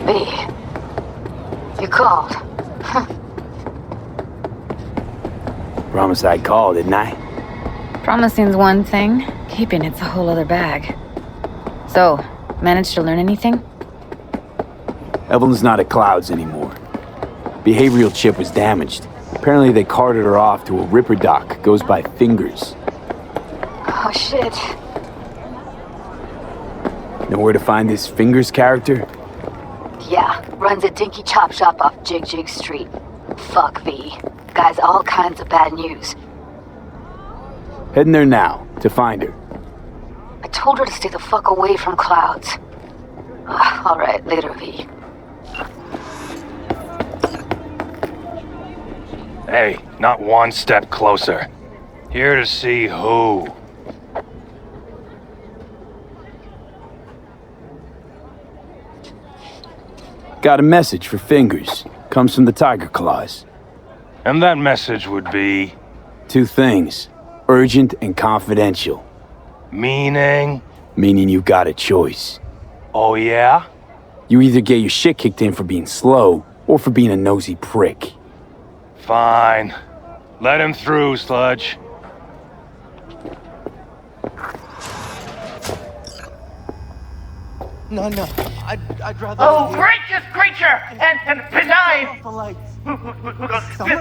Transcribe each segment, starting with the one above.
V, you called. Promised I'd call, didn't I? Promising's one thing, keeping it's a whole other bag. So, managed to learn anything? Evelyn's not at Clouds anymore. Behavioral chip was damaged. Apparently they carted her off to a Ripper dock. Goes by Fingers. Oh shit. Know where to find this Fingers character? Yeah, runs a dinky chop shop off Jig Jig Street. Fuck V. Guy's all kinds of bad news. Heading there now, to find her. I told her to stay the fuck away from Clouds. Alright, later, V. Hey, not one step closer. Here to see who. Got a message for Fingers. Comes from the Tiger Claws. And that message would be... Two things. Urgent and confidential. Meaning? Meaning you got a choice. Oh yeah? You either get your shit kicked in for being slow, or for being a nosy prick. Fine. Let him through, Sludge. No, I'd rather... Oh, gracious creature! And benign!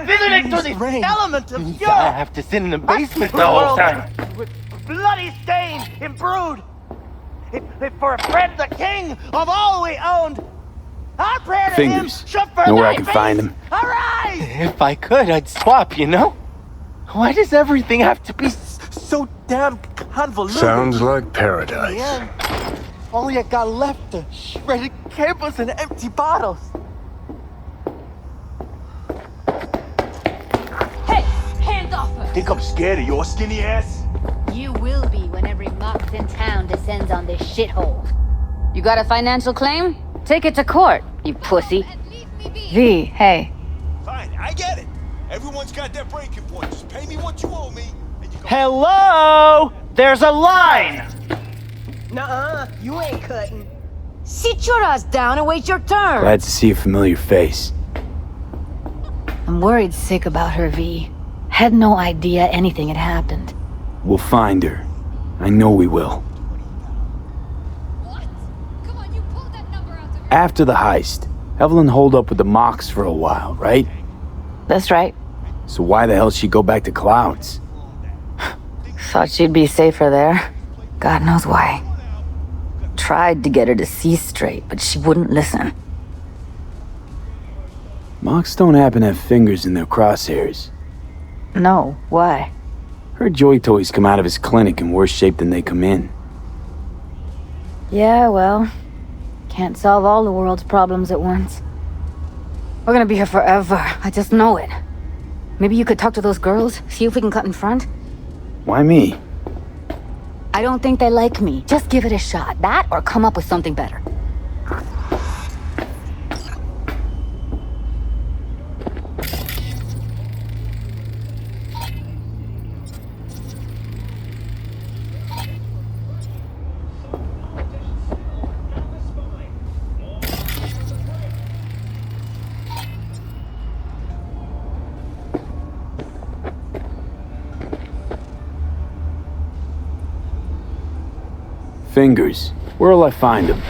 Visiting to the element of I pure! have to sit in the basement the whole time. With bloody stain imbrued! If for a friend the king of all we owned, our prayer to Fingers. him should for Know where thy I can face find him? arise! If I could, I'd swap, you know? Why does everything have to be so damn convoluted? Sounds like paradise. Yeah. All you got left are shredded cables and empty bottles. Hey, hands off her! Think I'm scared of your skinny ass? You will be when every mox in town descends on this shithole. You got a financial claim? Take it to court, you pussy. V, hey. Fine, I get it. Everyone's got their breaking point. Just pay me what you owe me, and you go... Hello! There's a line! Nuh-uh, you ain't cutting. Sit your ass down and wait your turn. Glad to see a familiar face. I'm worried sick about her, V. Had no idea anything had happened. We'll find her. I know we will. What? Come on, you pulled that number out of your... After the heist, Evelyn holed up with the Mox for a while, right? That's right. So why the hell she go back to Clouds? Thought she'd be safer there. God knows why. Tried to get her to see straight, but she wouldn't listen. Mox don't happen to have fingers in their crosshairs. No, why? Her Joy Toys come out of his clinic in worse shape than they come in. Yeah, well, can't solve all the world's problems at once. We're gonna be here forever, I just know it. Maybe you could talk to those girls, see if we can cut in front? Why me? I don't think they like me. Just give it a shot. That or come up with something better. Fingers. Where'll I find him?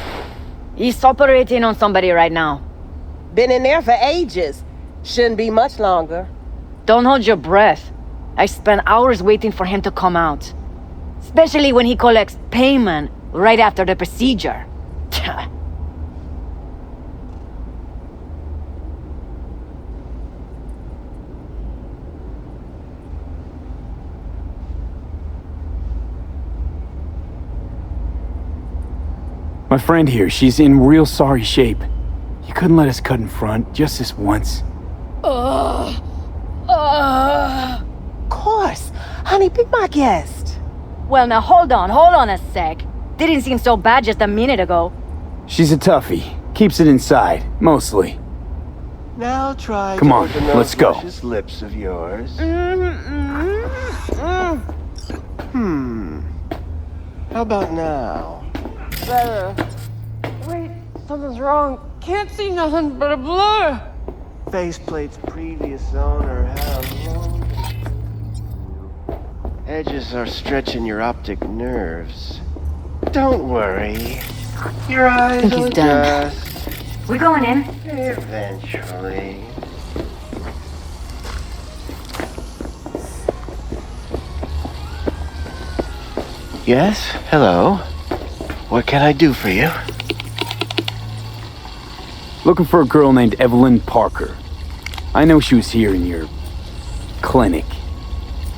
He's operating on somebody right now. Been in there for ages. Shouldn't be much longer. Don't hold your breath. I spent hours waiting for him to come out. Especially when he collects payment right after the procedure. My friend here, she's in real sorry shape. You couldn't let us cut in front, just this once. Of course. Honey, be my guest. Well, now hold on a sec. Didn't seem so bad just a minute ago. She's a toughie. Keeps it inside, mostly. Now try. Come on, to open those let's go. luscious lips of yours. How about now? Better. Wait, something's wrong. Can't see nothing but a blur. Faceplate's previous owner had a long... Edges are stretching your optic nerves. Don't worry. Your eyes think he's will done. adjust We going in? eventually. Yes, hello. What can I do for you? Looking for a girl named Evelyn Parker. I know she was here in your clinic.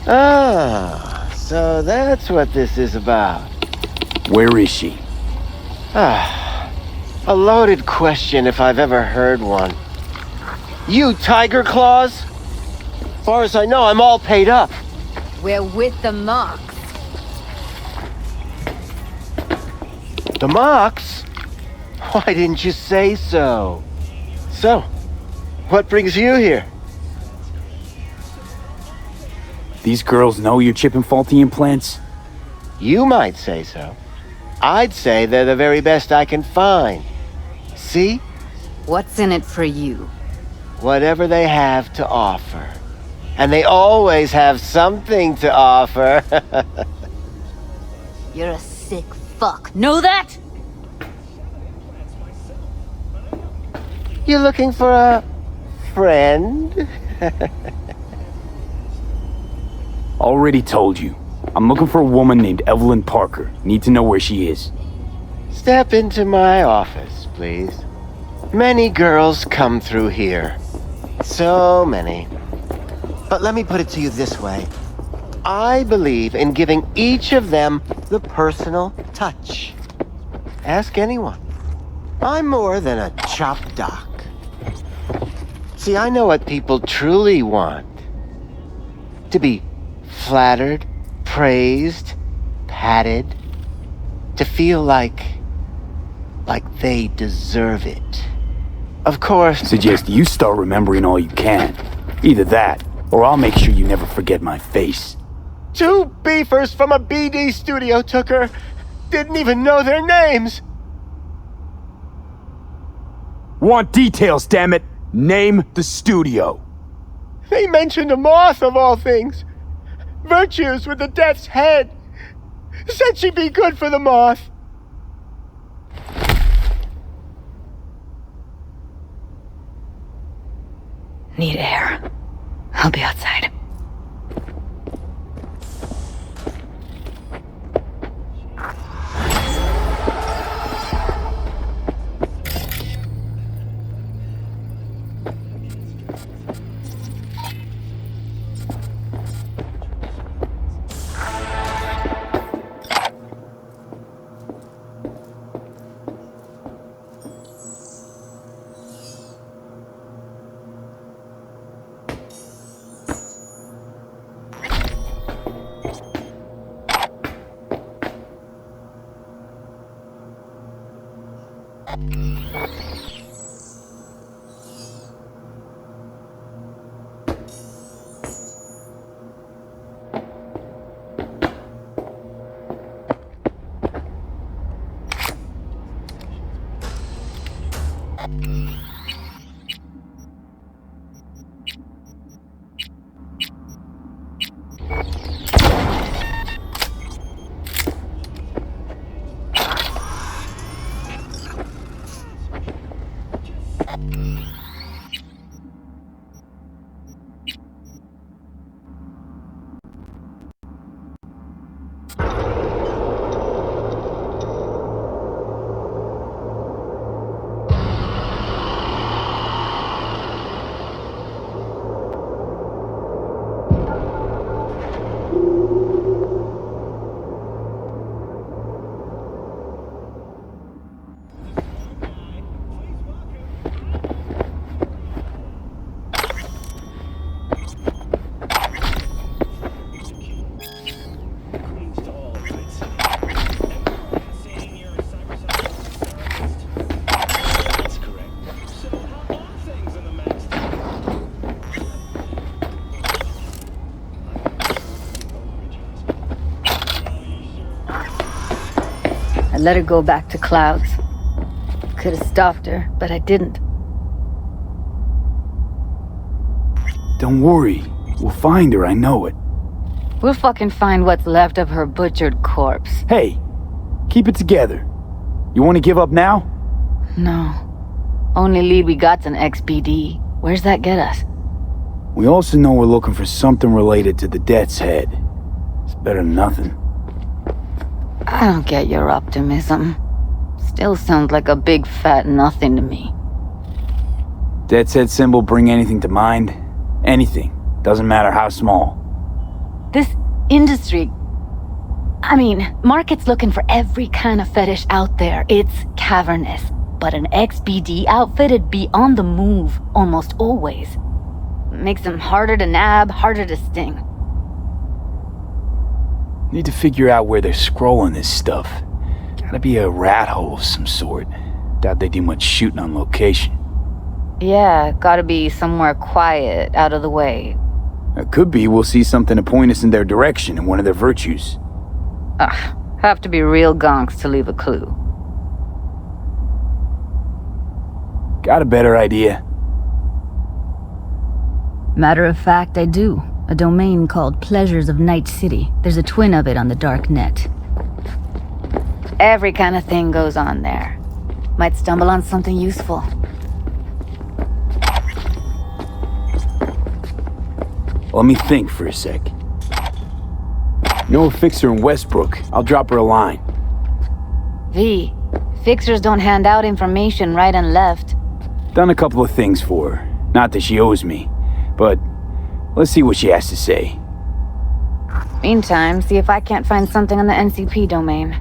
Ah, so that's what this is about. Where is she? Ah, a loaded question if I've ever heard one. You Tiger Claws? As far as I know, I'm all paid up. We're with the Mox. The Mox? Why didn't you say so? So, what brings you here? These girls know you're chipping faulty implants? You might say so. I'd say they're the very best I can find. See? What's in it for you? Whatever they have to offer. And they always have something to offer. You're a sick fuck. Know that? You looking for a friend? Already told you. I'm looking for a woman named Evelyn Parker. Need to know where she is. Step into my office, please. Many girls come through here. So many. But let me put it to you this way. I believe in giving each of them the personal touch. Ask anyone. I'm more than a chop doc. See, I know what people truly want. To be flattered, praised, patted. To feel like they deserve it. Of course... Suggest you start remembering all you can. Either that, or I'll make sure you never forget my face. 2 beefers from a BD studio took her. Didn't even know their names. Want details, damn it! Name the studio. They mentioned a moth of all things. Virtues with the death's head. Said she'd be good for the moth. Need air. I'll be outside. Let her go back to Clouds. Could have stopped her, but I didn't. Don't worry. We'll find her, I know it. We'll fucking find what's left of her butchered corpse. Hey, keep it together. You want to give up now? No. Only lead we got's an XBD. Where's that get us? We also know we're looking for something related to the Death's Head. It's better than nothing. I don't get your optimism. Still sounds like a big fat nothing to me. Death's Head symbol bring anything to mind? Anything. Doesn't matter how small. This industry... I mean, market's looking for every kind of fetish out there. It's cavernous. But an XBD outfit'd be on the move almost always. Makes them harder to nab, harder to sting. Need to figure out where they're scrolling this stuff. Gotta be a rat hole of some sort. Doubt they do much shooting on location. Yeah, gotta be somewhere quiet, out of the way. It could be we'll see something to point us in their direction in one of their virtues. Have to be real gonks to leave a clue. Got a better idea? Matter of fact, I do. A domain called Pleasures of Night City. There's a twin of it on the dark net. Every kind of thing goes on there. Might stumble on something useful. Let me think for a sec. Know a fixer in Westbrook. I'll drop her a line. V, fixers don't hand out information right and left. Done a couple of things for her. Not that she owes me, but let's see what she has to say. Meantime, see if I can't find something on the NCP domain.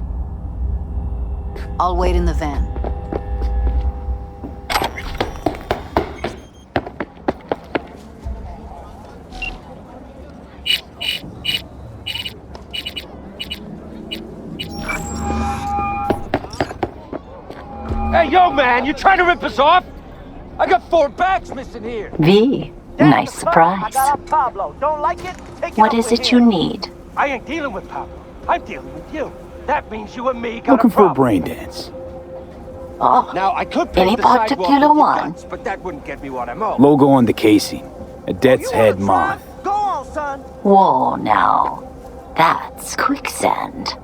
I'll wait in the van. Hey, yo, man, you trying to rip us off? I got 4 bags missing here. V, nice surprise. Pablo. Don't like it? Take What is it you need? I ain't dealing with Pablo. I'm dealing with you. That means you and me got Looking a for a problem. Braindance. Oh, Now, I could any paint the sidewalk particular with one? guts, but that wouldn't get me what I'm owed. Logo on the casing. A Death's Head moth. Go on, son. Whoa, now. That's quicksand.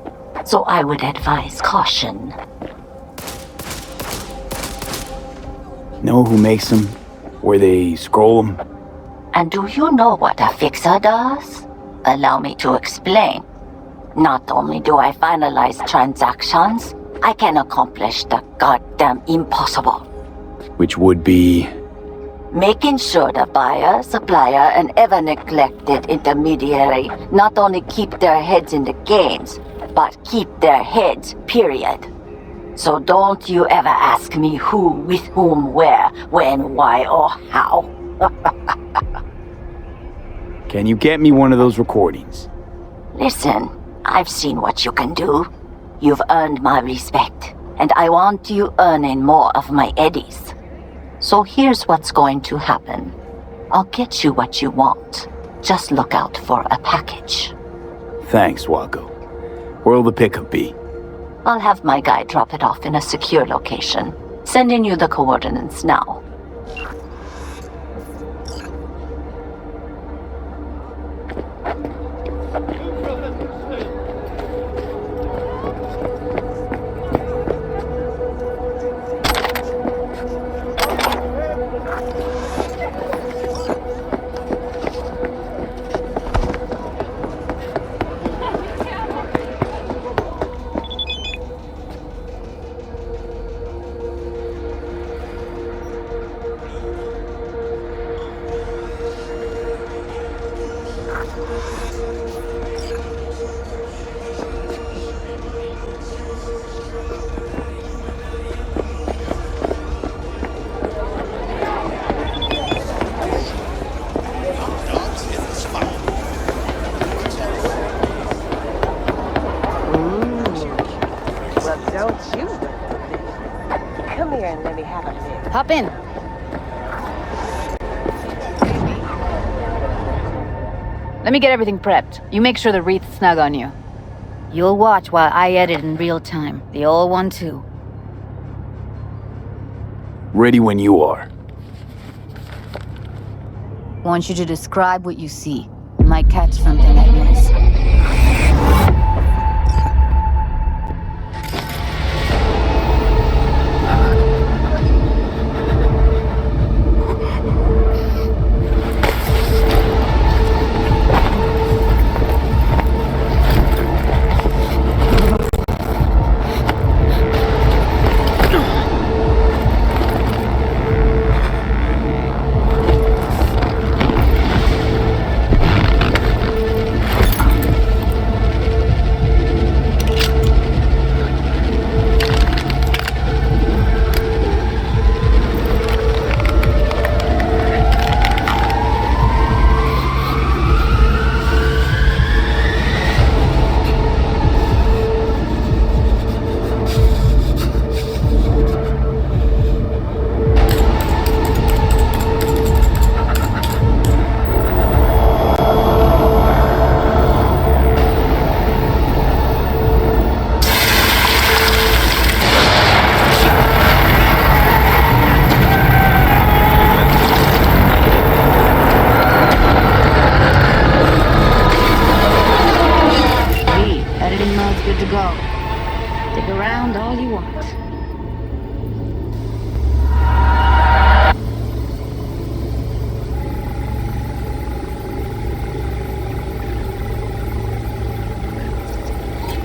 So I would advise caution. Know who makes them? Where they scroll them? And do you know what a fixer does? Allow me to explain. Not only do I finalize transactions, I can accomplish the goddamn impossible. Which would be... Making sure the buyer, supplier, and ever neglected intermediary not only keep their heads in the games, but keep their heads, period. So don't you ever ask me who, with whom, where, when, why, or how. Can you get me one of those recordings? Listen, I've seen what you can do. You've earned my respect, and I want you earning more of my eddies. So here's what's going to happen. I'll get you what you want. Just look out for a package. Thanks, Waco. Where'll the pickup be? I'll have my guy drop it off in a secure location. Sending you the coordinates now. Don't you? Come here and let me have a minute. Hop in. Let me get everything prepped. You make sure the wreath's snug on you. You'll watch while I edit in real time. The old one, too. Ready when you are. Want you to describe what you see. You might catch something I miss.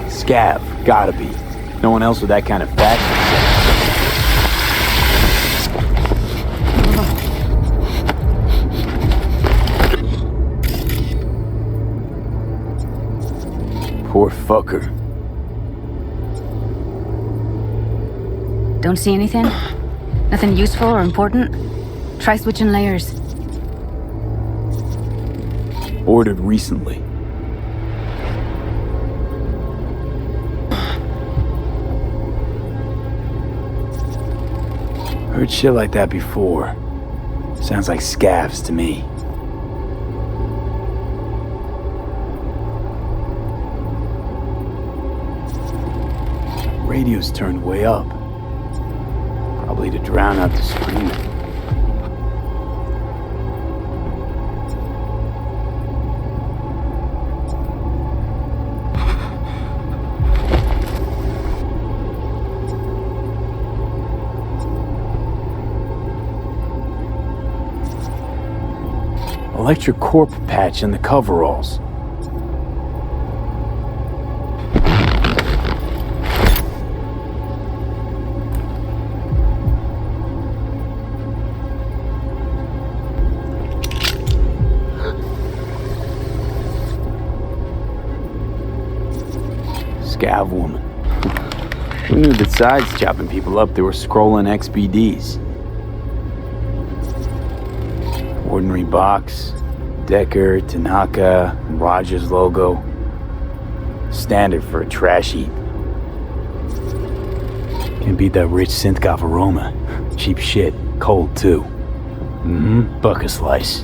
Scav, gotta be. No one else with that kind of faction. Poor fucker. Don't see anything? Nothing useful or important? Try switching layers. Ordered recently. Heard shit like that before. Sounds like scavs to me. Radio's turned way up. Probably to drown out the screaming. Electric Corp patch in the coveralls. Scav woman. Who knew that besides chopping people up, they were scrolling XBDs? Ordinary box, Decker, Tanaka, and Rogers logo. Standard for a trash heap. Can't beat that rich synth-goth aroma. Cheap shit, cold too. Bucket slice.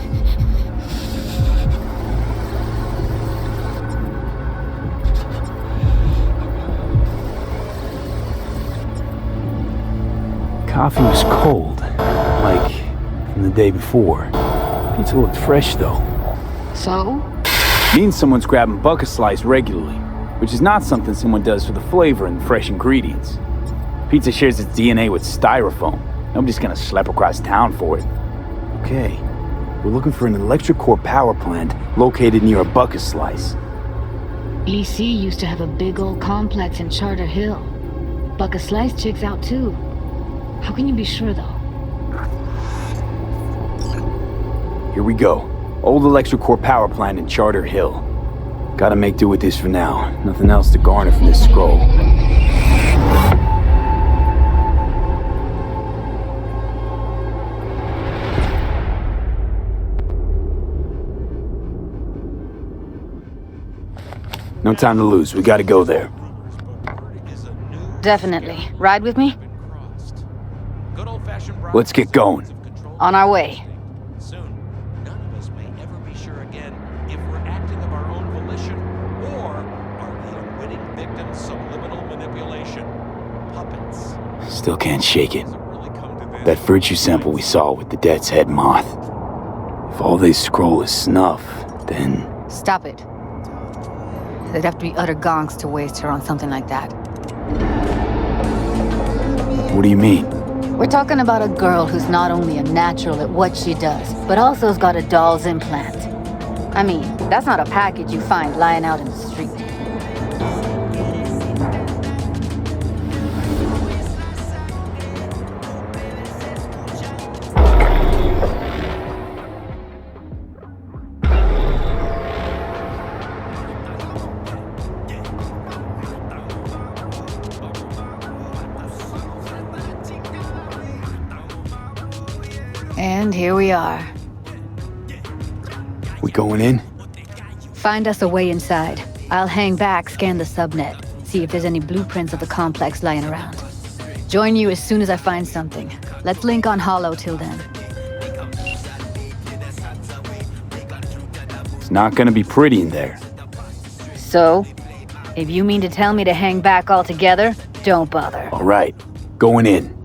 Coffee was cold, like from the day before. Pizza looked fresh though. So? Means someone's grabbing bucket slice regularly, which is not something someone does for the flavor and fresh ingredients. Pizza shares its DNA with styrofoam. Nobody's gonna schlep across town for it. Okay, we're looking for an electric core power plant located near a bucket slice. EC used to have a big old complex in Charter Hill. Bucket Slice checks out too. How can you be sure though? Here we go. Old electric core power plant in Charter Hill. Gotta make do with this for now. Nothing else to garner from this scroll. No time to lose. We gotta go there. Definitely. Ride with me? Let's get going. On our way. Soon, none of us may ever be sure again if we're acting of our own volition or are we unwitting victims of subliminal manipulation. Puppets. Still can't shake it. Does it really come to That virtue sample we saw with the Death's Head moth. If all they scroll is snuff, then... Stop it. They'd have to be utter gonks to waste her on something like that. What do you mean? We're talking about a girl who's not only a natural at what she does, but also has got a doll's implant. I mean, that's not a package you find lying out in the street. And here we are. We going in? Find us a way inside. I'll hang back, scan the subnet, see if there's any blueprints of the complex lying around. Join you as soon as I find something. Let's link on Hollow till then. It's not gonna be pretty in there. So, if you mean to tell me to hang back altogether, don't bother. All right, going in.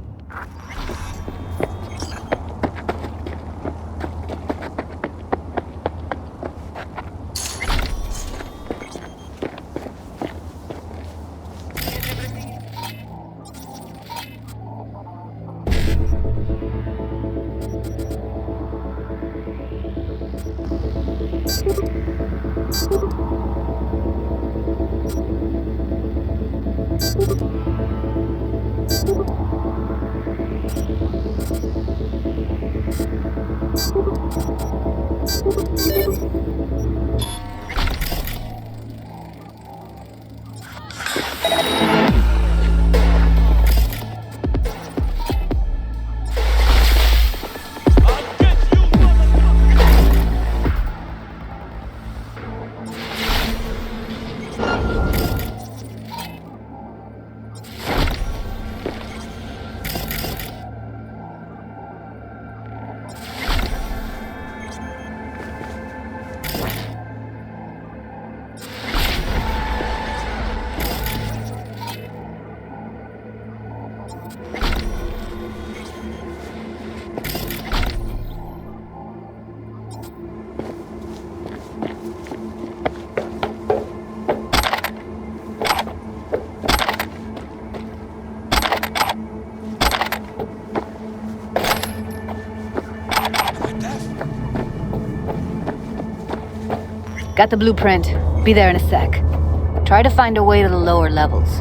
Got the blueprint. Be there in a sec. Try to find a way to the lower levels.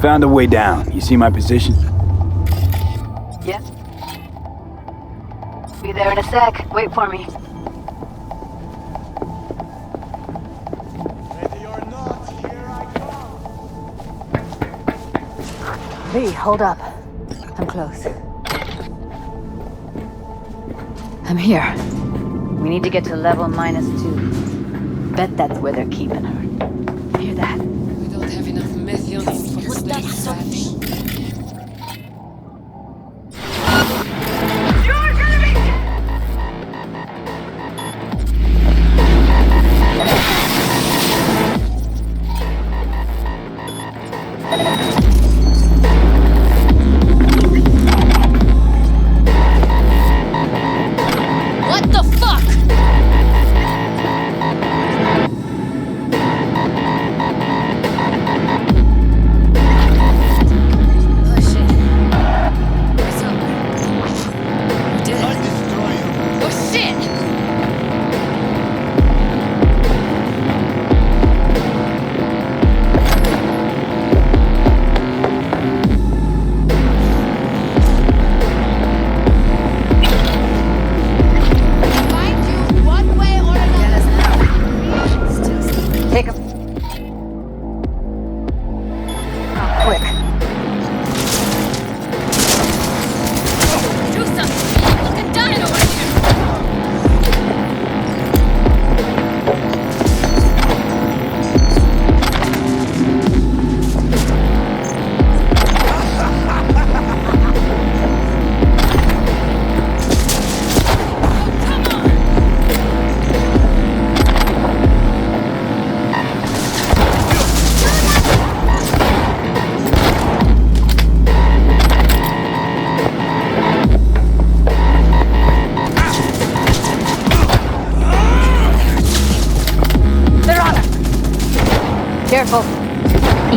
Found a way down. You see my position? Yep. Be there in a sec. Wait for me. Ready or not, here I come. Lee, hold up. I'm close. I'm here. We need to get to level -2. Bet that's where they're keeping her. Hear that? We don't have enough methionine for Was that something? What the fuck?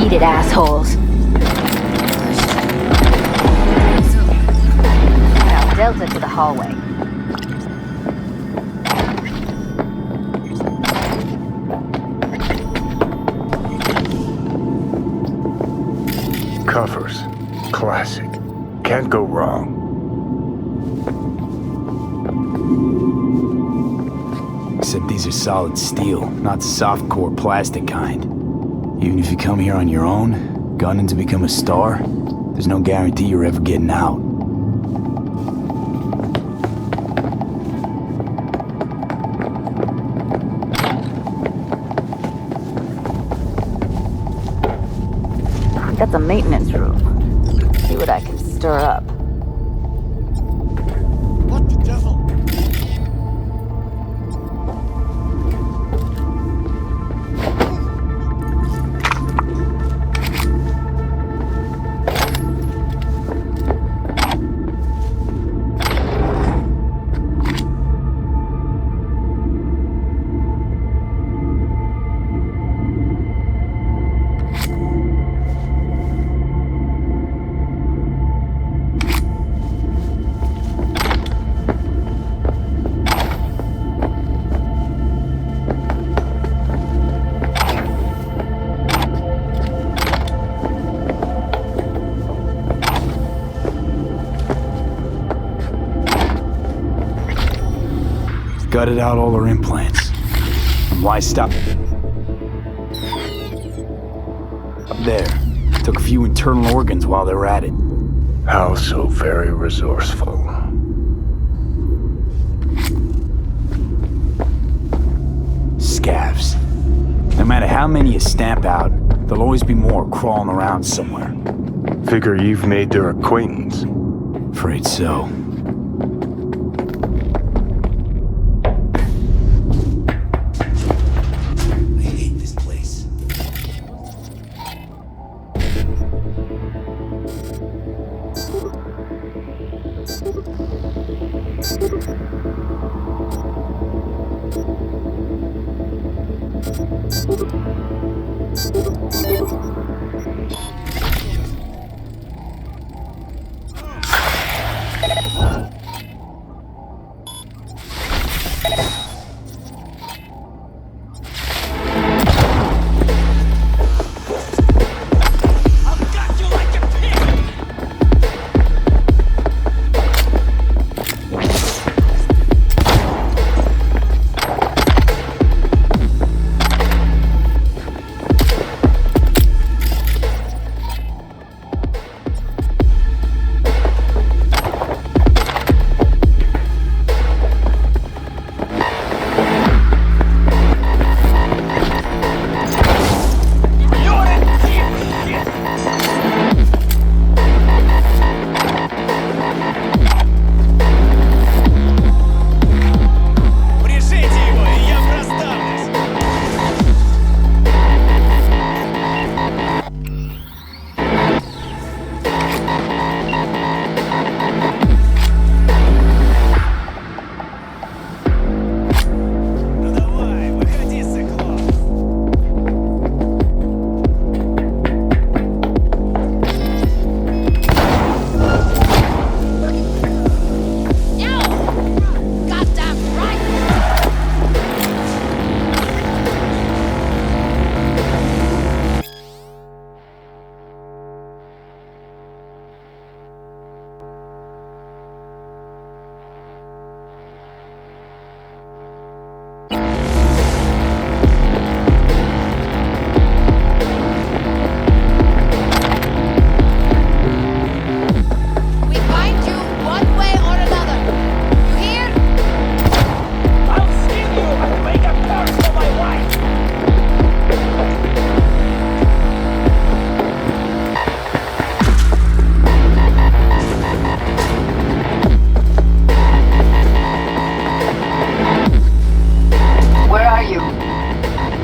Eat it, assholes. Now, Delta to the hallway. Covers. Classic. Can't go wrong. Except these are solid steel, not soft-core plastic kind. Even if you come here on your own, gunning to become a star, there's no guarantee you're ever getting out. Got the maintenance room. See what I can stir up. What the devil? Gutted out all her implants. And why stop? Up there. Took a few internal organs while they were at it. How so very resourceful. Scavs. No matter how many you stamp out, there'll always be more crawling around somewhere. Figure you've made their acquaintance. Afraid so.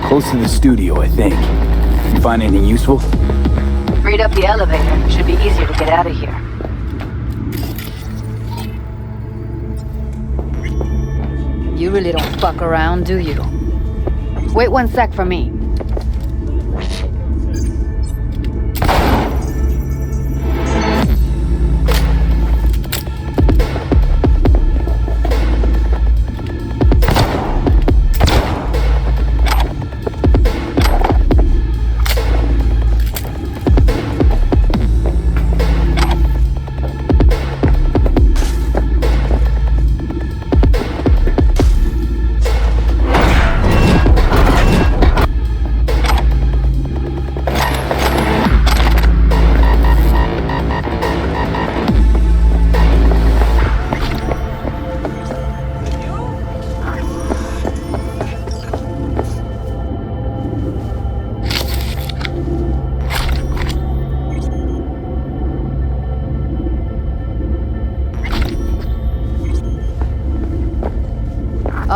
Close to the studio, I think. You find anything useful? Read up the elevator. Should be easier to get out of here. You really don't fuck around, do you? Wait one sec for me.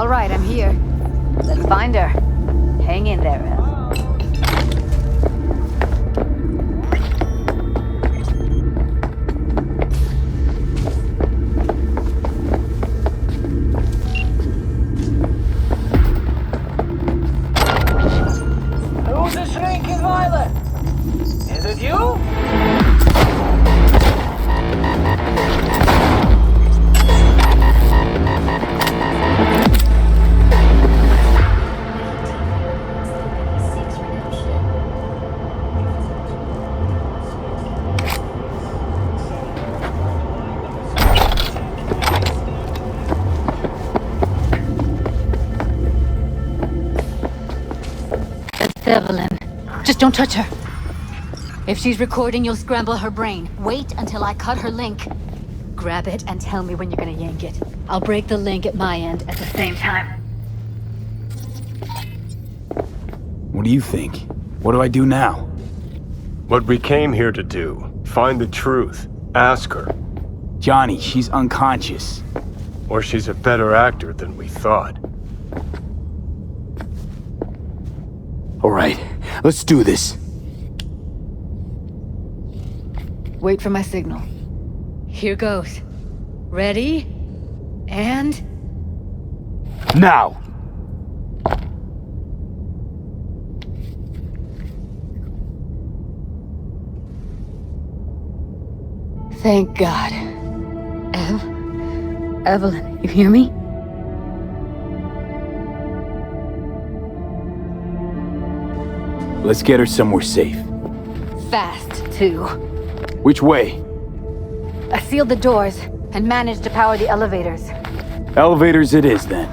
All right, I'm here. Let's find her. Hang in there, Ev. Who's the shrinking violet? Is it you? It's Evelyn. Just don't touch her. If she's recording, you'll scramble her brain. Wait until I cut her link. Grab it and tell me when you're gonna yank it. I'll break the link at my end at the same time. What do you think? What do I do now? What we came here to do. Find the truth. Ask her. Johnny, she's unconscious. Or she's a better actor than we thought. All right, let's do this. Wait for my signal. Here goes. Ready? And... Now! Thank God. Evelyn, you hear me? Let's get her somewhere safe. Fast, too. Which way? I sealed the doors and managed to power the elevators. Elevators it is, then.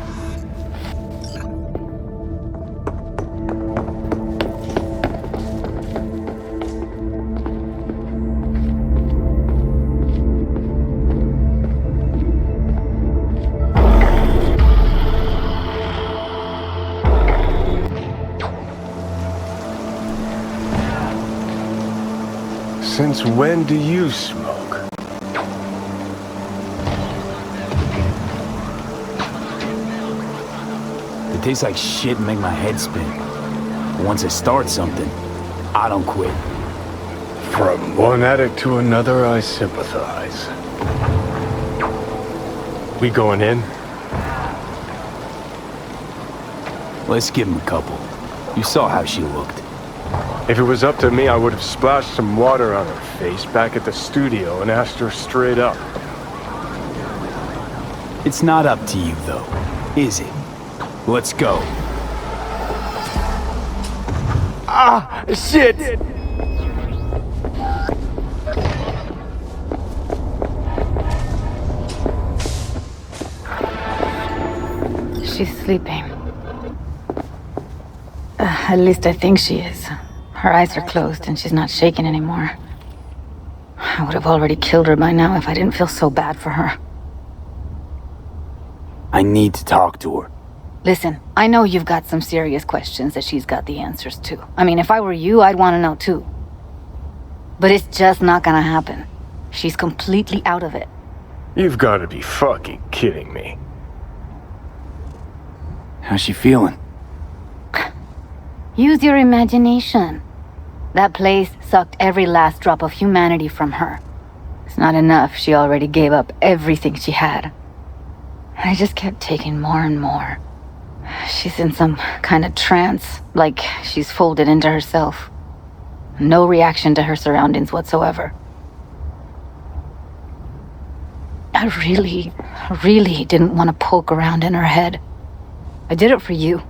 Since when do you smoke? It tastes like shit and make my head spin. But once I start something, I don't quit. From one addict to another, I sympathize. We going in? Let's give him a couple. You saw how she looked. If it was up to me, I would have splashed some water on her face back at the studio and asked her straight up. It's not up to you, though, is it? Let's go. Ah, shit! She's sleeping. At least I think she is. Her eyes are closed and she's not shaking anymore. I would have already killed her by now if I didn't feel so bad for her. I need to talk to her. Listen, I know you've got some serious questions that she's got the answers to. I mean, if I were you, I'd want to know too. But it's just not gonna happen. She's completely out of it. You've got to be fucking kidding me. How's she feeling? Use your imagination. That place sucked every last drop of humanity from her. It's not enough. She already gave up everything she had. I just kept taking more and more. She's in some kind of trance, like she's folded into herself. No reaction to her surroundings whatsoever. I really didn't want to poke around in her head. I did it for you.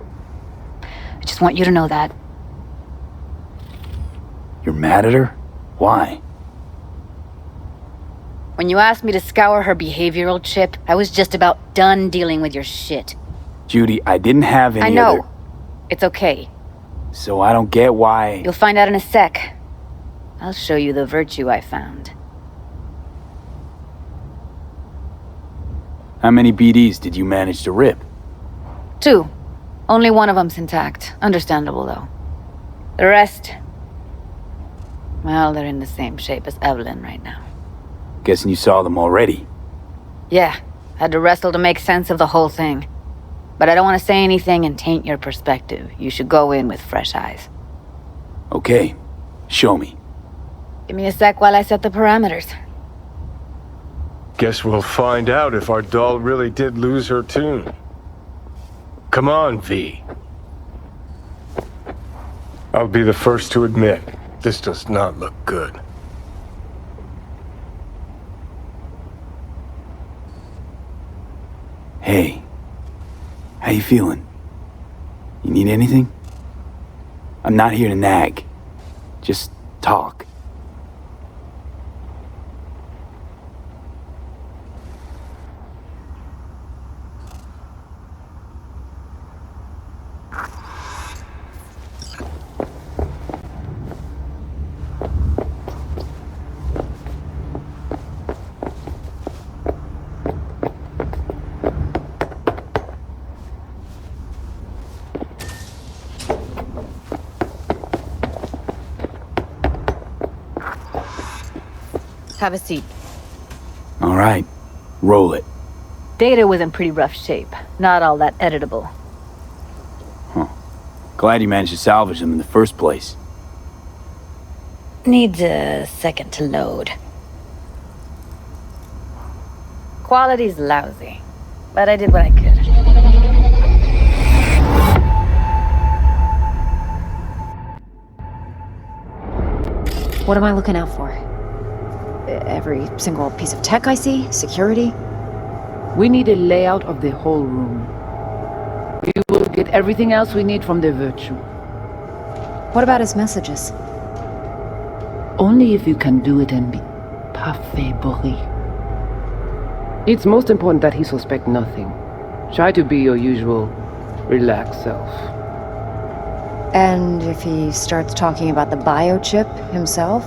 I just want you to know that. You're mad at her? Why? When you asked me to scour her behavioral chip, I was just about done dealing with your shit. Judy, I didn't have any I know. other... It's okay. So I don't get why... You'll find out in a sec. I'll show you the virtue I found. How many BDs did you manage to rip? 2. Only one of them's intact. Understandable, though. The rest... well, they're in the same shape as Evelyn right now. Guessing you saw them already. Yeah. Had to wrestle to make sense of the whole thing. But I don't want to say anything and taint your perspective. You should go in with fresh eyes. Okay, show me. Give me a sec while I set the parameters. Guess we'll find out if our doll really did lose her tune. Come on, V. I'll be the first to admit, this does not look good. Hey, how you feeling? You need anything? I'm not here to nag. Just talk. Have a seat. All right, roll it. Data was in pretty rough shape. Not all that editable. Huh. Glad you managed to salvage them in the first place. Needs a second to load. Quality's lousy, but I did what I could. What am I looking out for? Every single piece of tech I see? Security? We need a layout of the whole room. We will get everything else we need from the virtue. What about his messages? Only if you can do it and be parfait bourré. It's most important that he suspect nothing. Try to be your usual, relaxed self. And if he starts talking about the biochip himself,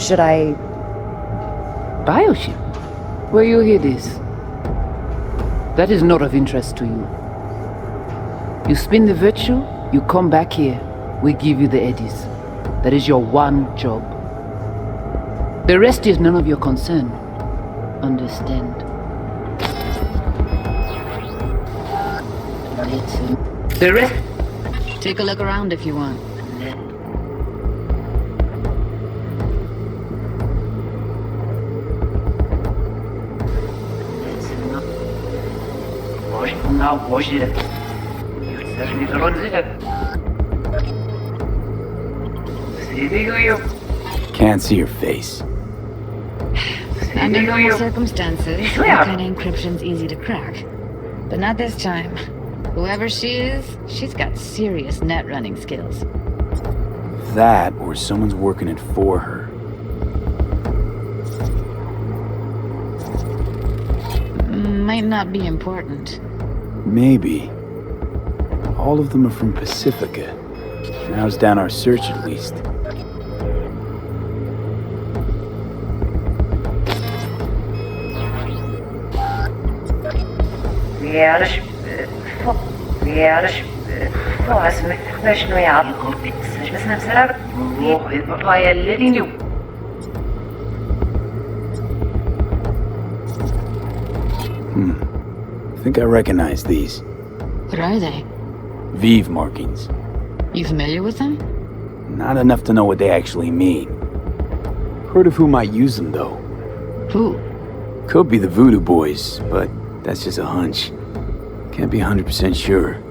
should I... Biochip? Where you hear this? That is not of interest to you. You spin the virtue, you come back here, we give you the eddies. That is your one job. The rest is none of your concern. Understand? The rest... Take a look around if you want. Can't see your face. Under normal circumstances, that kind of encryption's easy to crack. But not this time. Whoever she is, she's got serious net running skills. That, or someone's working it for her. Might not be important. Maybe. All of them are from Pacifica. Narrows down our search at least. I think I recognize these. What are they? Vive markings. You familiar with them? Not enough to know what they actually mean. Heard of who might use them, though. Who? Could be the Voodoo Boys, but that's just a hunch. Can't be 100% sure.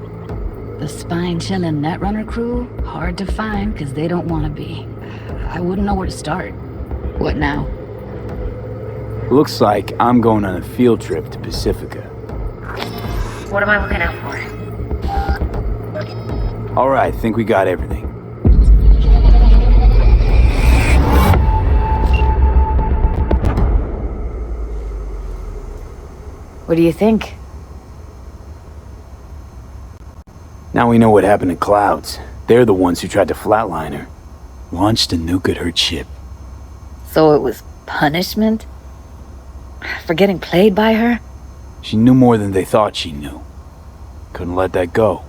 The spine-chilling Netrunner crew? Hard to find, because they don't want to be. I wouldn't know where to start. What now? Looks like I'm going on a field trip to Pacifica. What am I looking out for? Alright, think we got everything. What do you think? Now we know what happened to Clouds. They're the ones who tried to flatline her. Launched a nuke at her ship. So it was punishment? For getting played by her? She knew more than they thought she knew. Couldn't let that go.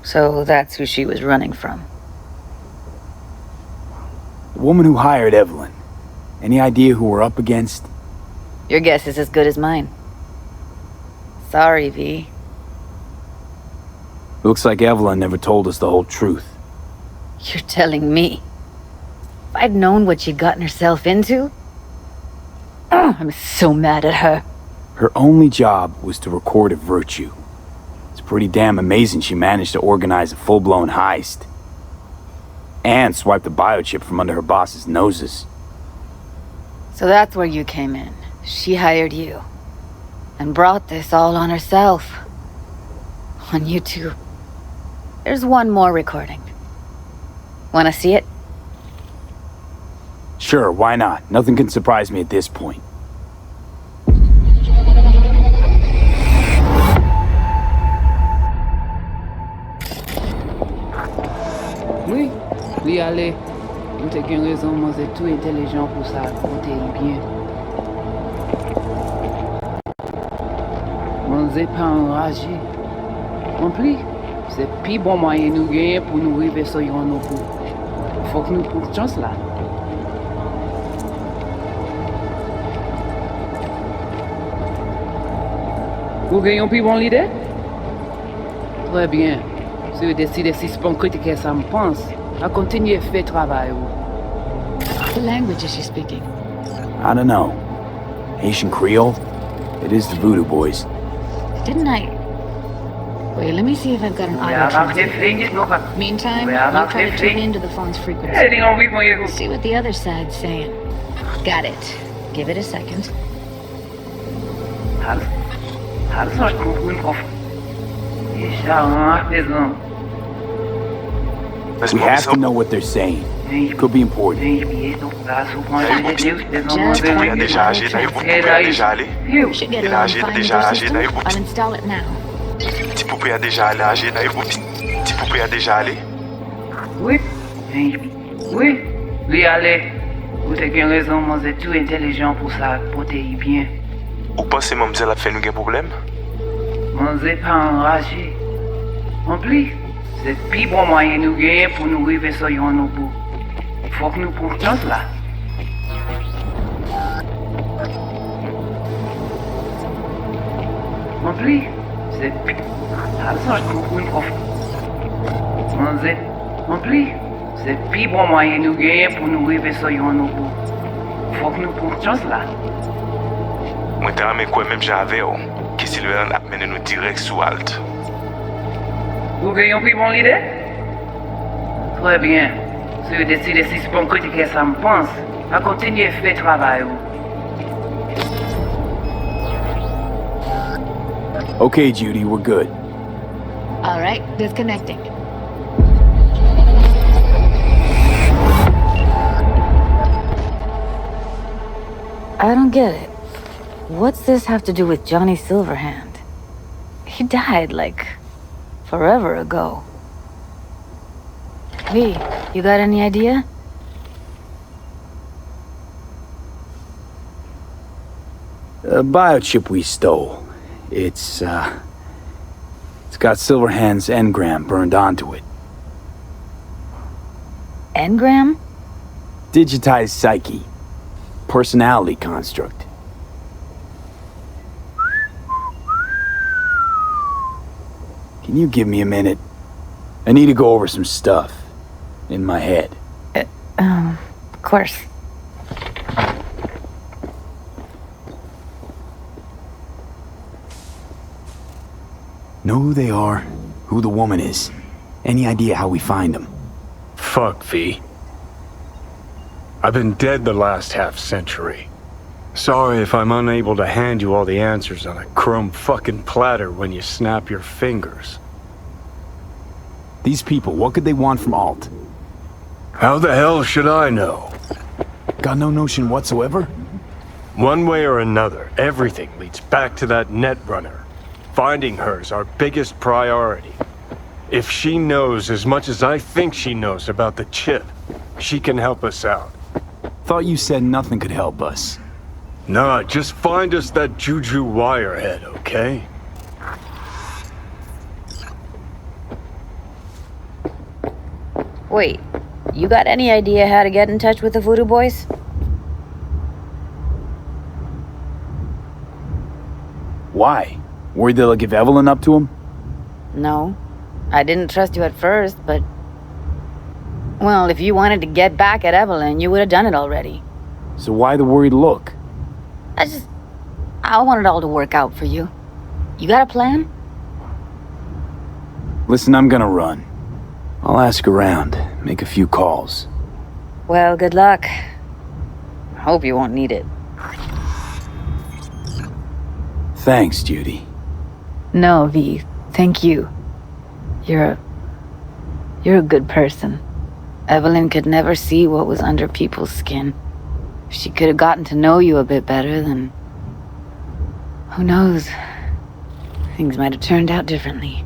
So that's who she was running from. The woman who hired Evelyn. Any idea who we're up against? Your guess is as good as mine. Sorry, V. Looks like Evelyn never told us the whole truth. You're telling me? If I'd known what she'd gotten herself into? I'm so mad at her. Her only job was to record a virtue. It's pretty damn amazing she managed to organize a full-blown heist. And swipe the biochip from under her boss's noses. So that's where you came in. She hired you. And brought this all on herself. On you two. There's one more recording. Wanna see it? Sure, why not? Nothing can surprise me at this point. Oui, oui, allez. Nous t'es qu'une raison, moi c'est tout intelligent pour ça, pour t'aider bien. Moi c'est pas enragé. En plus, c'est plus bon moyen nous gagner pour nous arriver sur nos coups. Faut que nous prenions chance là. Vous gagnez plus bon l'idée? Très bien. Si vous décidez si c'est bon critiquer ça me pense, à continuer à faire travail. What language is she speaking? I don't know. Haitian Creole? It is the Voodoo Boys. Didn't I? Wait, let me see if I've got an audio translator. Meantime, you try to tune into the phone's frequency. See what the other side's saying. Got it. Give it a second. We have to know what they're saying. Could be important. You should get it on Finder system. I'll install it now. Oui, oui, oui, allez. Vous avez raison, moi c'est tout intelligent pour ça, pour t'aider bien. Ou pensez moi me dire la fait nous un problème? Moi c'est pas enragé. En plus, c'est plus bon moyen nous gagner pour nous arriver sur nos bouts. Faut que nous prenions chance là. En plus, c'est en plus, c'est plus bon moyen nous gagner pour nous arriver sur nos bouts. Faut que nous prenions chance là. Moi t'ai ramé quoi même j'avais que Sylvain a mené nous direct sous Alt. Vous gagnez plus bon l'idée? Très bien. Si vous décidez si c'est bon critiquer ça me pense, à continuer à faire travail. Okay, Judy, we're good. All right, disconnecting. I don't get it. What's this have to do with Johnny Silverhand? He died, like, forever ago. V, you got any idea? A biochip we stole. It's got Silverhand's engram burned onto it. Engram? Digitized psyche. Personality construct. Can you give me a minute? I need to go over some stuff. In my head. Of course. Know who they are? Who the woman is? Any idea how we find them? Fuck, V. I've been dead the last half-century. Sorry if I'm unable to hand you all the answers on a chrome fucking platter when you snap your fingers. These people, what could they want from Alt? How the hell should I know? Got no notion whatsoever? One way or another, everything leads back to that netrunner. Finding her's our biggest priority. If she knows as much as I think she knows about the chip, she can help us out. Thought you said nothing could help us. Nah, just find us that Juju wirehead, okay? Wait, you got any idea how to get in touch with the Voodoo Boys? Why? Worried they'll give Evelyn up to him? No. I didn't trust you at first, but... Well, if you wanted to get back at Evelyn, you would have done it already. So why the worried look? I want it all to work out for you. You got a plan? Listen, I'm gonna run. I'll ask around, make a few calls. Well, good luck. I hope you won't need it. Thanks, Judy. No, V. Thank you. You're a good person. Evelyn could never see what was under people's skin. If she could have gotten to know you a bit better, then... Who knows? Things might have turned out differently.